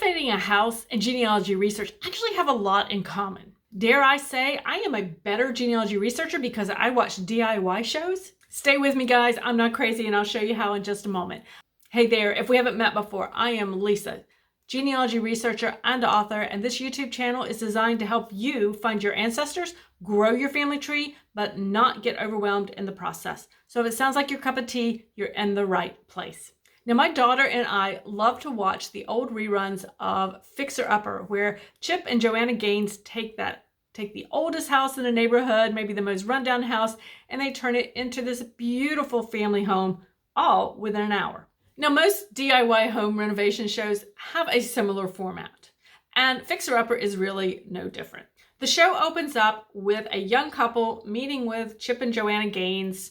Renovating a house and genealogy research actually have a lot in common. Dare I say, I am a better genealogy researcher because I watch DIY shows. Stay with me, guys. I'm not crazy, and I'll show you how in just a moment. Hey there, if we haven't met before, I am Lisa, genealogy researcher and author, and this YouTube channel is designed to help you find your ancestors, grow your family tree, but not get overwhelmed in the process. So if it sounds like your cup of tea, you're in the right place. Now, my daughter and I love to watch the old reruns of Fixer Upper, where Chip and Joanna Gaines take the oldest house in the neighborhood, maybe the most rundown house, and they turn it into this beautiful family home, all within an hour. Now, most DIY home renovation shows have a similar format, and Fixer Upper is really no different. The show opens up with a young couple meeting with Chip and Joanna Gaines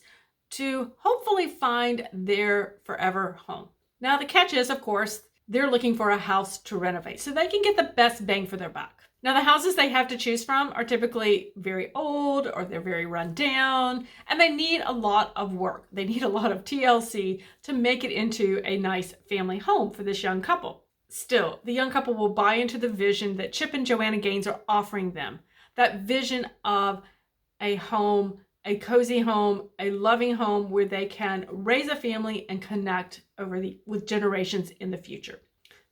to hopefully find their forever home. Now, the catch is, of course, they're looking for a house to renovate so they can get the best bang for their buck. Now, the houses they have to choose from are typically very old or they're very run down, and they need a lot of work. They need a lot of TLC to make it into a nice family home for this young couple. Still, the young couple will buy into the vision that Chip and Joanna Gaines are offering them. That vision of a home, a cozy home, a loving home where they can raise a family and connect with generations in the future.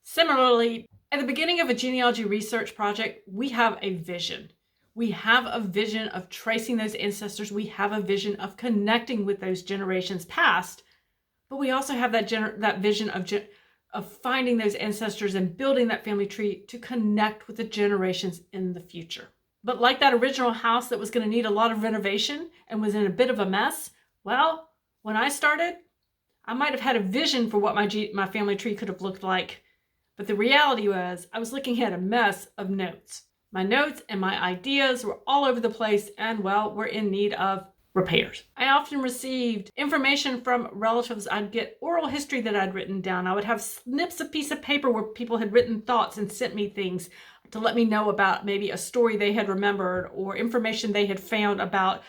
Similarly, at the beginning of a genealogy research project, we have a vision. We have a vision of tracing those ancestors. We have a vision of connecting with those generations past, but we also have that vision of finding those ancestors and building that family tree to connect with the generations in the future. But like that original house that was going to need a lot of renovation and was in a bit of a mess, well, when I started, I might have had a vision for what my family tree could have looked like. But the reality was I was looking at a mess of notes. My notes and my ideas were all over the place and, well, were in need of repairs. I often received information from relatives. I'd get oral history that I'd written down. I would have snips of piece of paper where people had written thoughts and sent me things to let me know about maybe a story they had remembered or information they had found about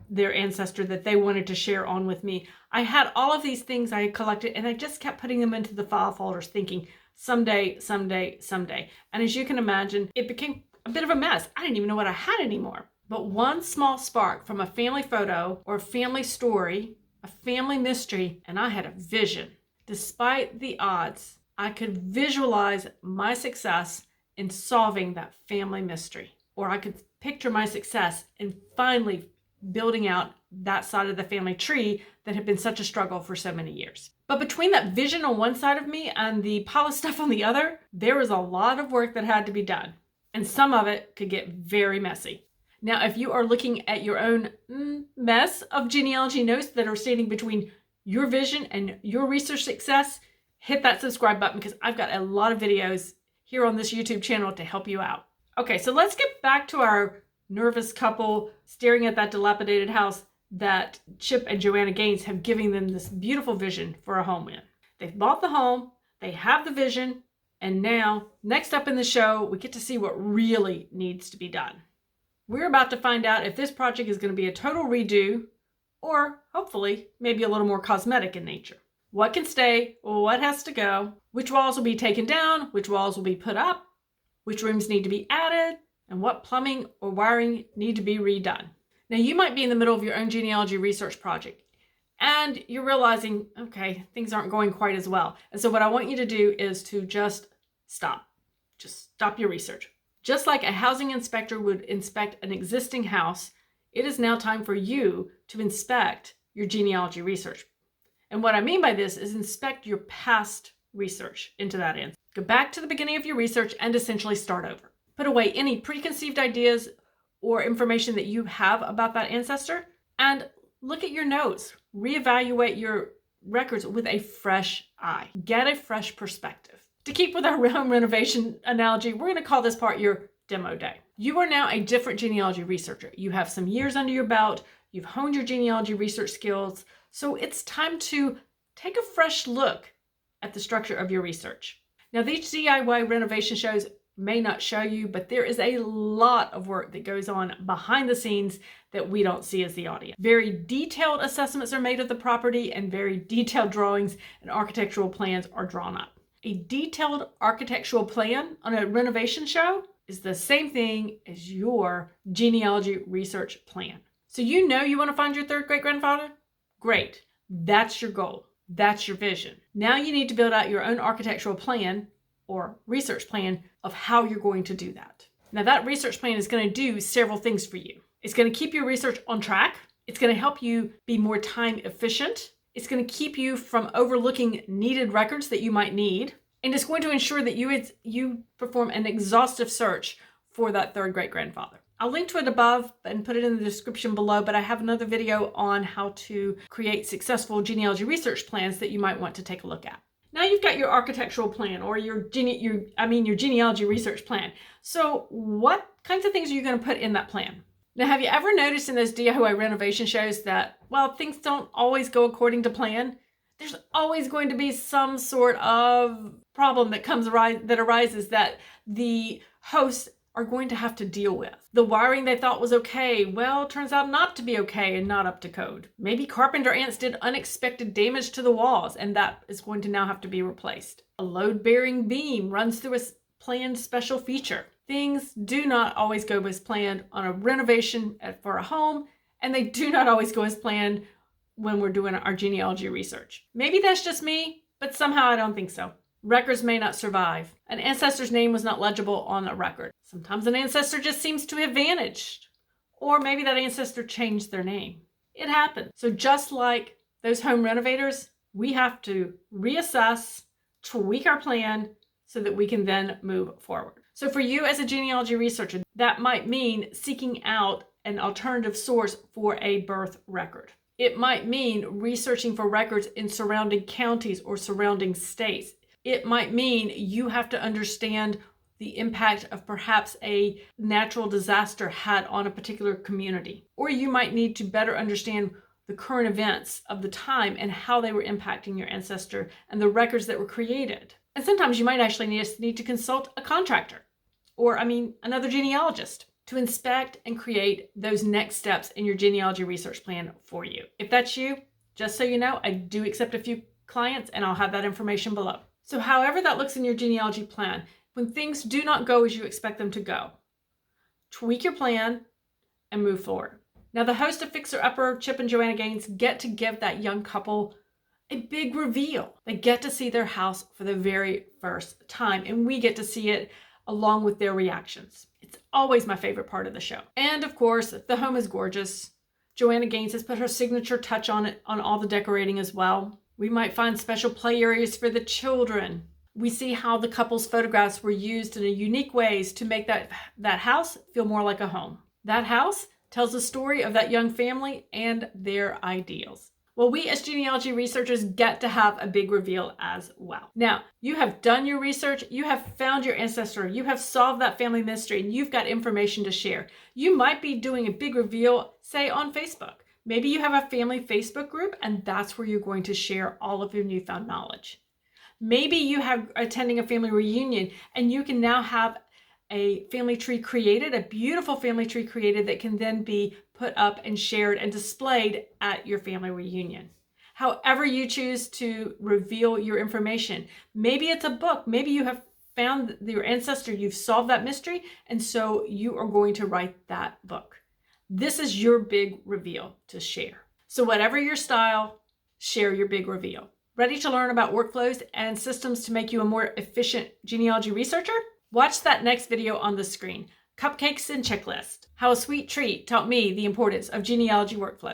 their ancestor that they wanted to share on with me. I had all of these things I had collected, and I just kept putting them into the file folders thinking, someday, someday, someday. And as you can imagine, it became a bit of a mess. I didn't even know what I had anymore. But one small spark from a family photo or a family story, a family mystery, and I had a vision. Despite the odds, I could visualize my success in solving that family mystery. Or I could picture my success in finally building out that side of the family tree that had been such a struggle for so many years. But between that vision on one side of me and the pile of stuff on the other, there was a lot of work that had to be done. And some of it could get very messy. Now, if you are looking at your own mess of genealogy notes that are standing between your vision and your research success, hit that subscribe button because I've got a lot of videos here on this YouTube channel to help you out. Okay, so let's get back to our nervous couple staring at that dilapidated house that Chip and Joanna Gaines have given them this beautiful vision for a home in. They've bought the home, they have the vision, and now, next up in the show, we get to see what really needs to be done. We're about to find out if this project is going to be a total redo or, hopefully, maybe a little more cosmetic in nature. What can stay, what has to go, which walls will be taken down, which walls will be put up, which rooms need to be added, and what plumbing or wiring need to be redone. Now, you might be in the middle of your own genealogy research project, and you're realizing, okay, things aren't going quite as well. And so what I want you to do is to just stop. Just stop your research. Just like a housing inspector would inspect an existing house, it is now time for you to inspect your genealogy research. And what I mean by this is inspect your past research into that end. Go back to the beginning of your research and essentially start over. Put away any preconceived ideas or information that you have about that ancestor and look at your notes. Reevaluate your records with a fresh eye. Get a fresh perspective. To keep with our home renovation analogy, we're going to call this part your demo day. You are now a different genealogy researcher. You have some years under your belt. You've honed your genealogy research skills. So it's time to take a fresh look at the structure of your research. Now, these DIY renovation shows may not show you, but there is a lot of work that goes on behind the scenes that we don't see as the audience. Very detailed assessments are made of the property and very detailed drawings and architectural plans are drawn up. A detailed architectural plan on a renovation show is the same thing as your genealogy research plan. So you know you want to find your third great-grandfather? Great. That's your goal. That's your vision. Now you need to build out your own architectural plan or research plan of how you're going to do that. Now that research plan is going to do several things for you. It's going to keep your research on track. It's going to help you be more time efficient. It's going to keep you from overlooking needed records that you might need. And it's going to ensure that you perform an exhaustive search for that third great-grandfather. I'll link to it above and put it in the description below, but I have another video on how to create successful genealogy research plans that you might want to take a look at. Now you've got your architectural plan or your genealogy research plan. So what kinds of things are you going to put in that plan? Now, have you ever noticed in those DIY renovation shows that, well, things don't always go according to plan? There's always going to be some sort of problem that arises that the hosts are going to have to deal with. The wiring they thought was okay, well, turns out not to be okay and not up to code. Maybe carpenter ants did unexpected damage to the walls, and that is going to now have to be replaced. A load-bearing beam runs through a planned special feature. Things do not always go as planned on a renovation for a home, and they do not always go as planned when we're doing our genealogy research. Maybe that's just me, but somehow I don't think so. Records may not survive. An ancestor's name was not legible on a record. Sometimes an ancestor just seems to have vanished. Or maybe that ancestor changed their name. It happens. So just like those home renovators, we have to reassess, tweak our plan so that we can then move forward. So for you as a genealogy researcher, that might mean seeking out an alternative source for a birth record. It might mean researching for records in surrounding counties or surrounding states. It might mean you have to understand the impact of perhaps a natural disaster had on a particular community. Or you might need to better understand the current events of the time and how they were impacting your ancestor and the records that were created. And sometimes you might actually need to consult a contractor or, another genealogist to inspect and create those next steps in your genealogy research plan for you. If that's you, just so you know, I do accept a few clients and I'll have that information below. So however that looks in your genealogy plan, when things do not go as you expect them to go, tweak your plan and move forward. Now the host of Fixer Upper, Chip and Joanna Gaines, get to give that young couple a big reveal. They get to see their house for the very first time, and we get to see it along with their reactions. It's always my favorite part of the show. And of course, the home is gorgeous. Joanna Gaines has put her signature touch on it, on all the decorating as well. We might find special play areas for the children. We see how the couple's photographs were used in a unique ways to make that house feel more like a home. That house tells the story of that young family and their ideals. Well, we as genealogy researchers get to have a big reveal as well. Now, you have done your research, you have found your ancestor, you have solved that family mystery, and you've got information to share. You might be doing a big reveal, say on Facebook. Maybe you have a family Facebook group, and that's where you're going to share all of your newfound knowledge. Maybe you have attending a family reunion, and you can now have a family tree created, a beautiful family tree created that can then be put up and shared and displayed at your family reunion. However you choose to reveal your information. Maybe it's a book. Maybe you have found your ancestor, you've solved that mystery, and so you are going to write that book. This is your big reveal to share. So whatever your style, share your big reveal. Ready to learn about workflows and systems to make you a more efficient genealogy researcher? Watch that next video on the screen, Cupcakes and Checklist, how a sweet treat taught me the importance of genealogy workflow.